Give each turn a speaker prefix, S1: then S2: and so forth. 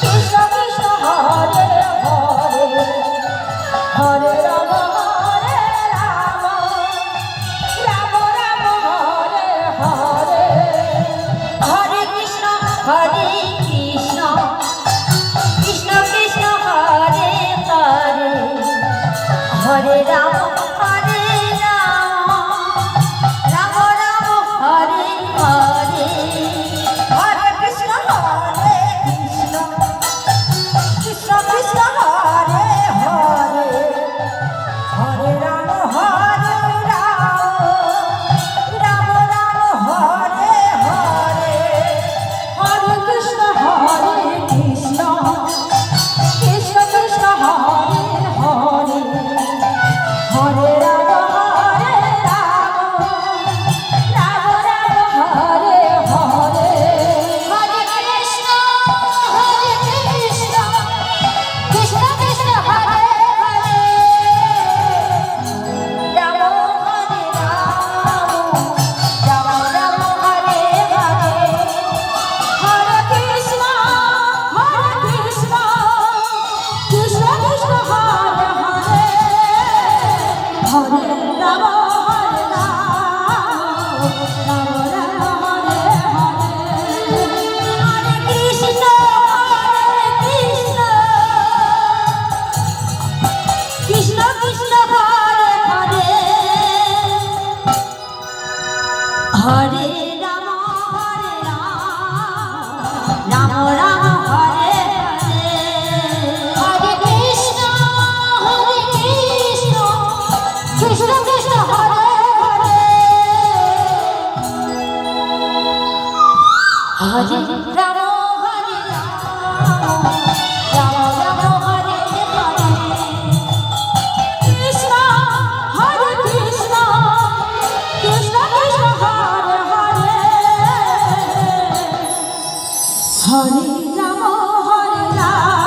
S1: Krishna Krishna Hare Hare Hare Ram Ram Ram Hare Hare Hare Krishna Krishna Krishna Krishna Hare Hare Hare Ram Ram Ram Hare Hare Hare Krishna Krishna Krishna Krishna Hare Hare Hare Ram Ram Ram Hare Hare Hare Krishna Krishna Krishna Krishna Hare Hare Hare Ram Ram Ram Hare Hare Hare Krishna Krishna Krishna Hare Hare Ram Ram Ram Hare Hare Hare Krishna Krishna Krishna Krishna Hare Hare Hare Ram Ram Ram Hare Hare Hare Krishna Krishna Krishna Krishna Hare Hare Hare Ram Ram Ram Hare Hare Hare Krishna Krishna Krishna Hare Hare Hare Ram Ram Ram Hare Hare Krishna Krishna Krishna Krishna Hare Hare Hare Ram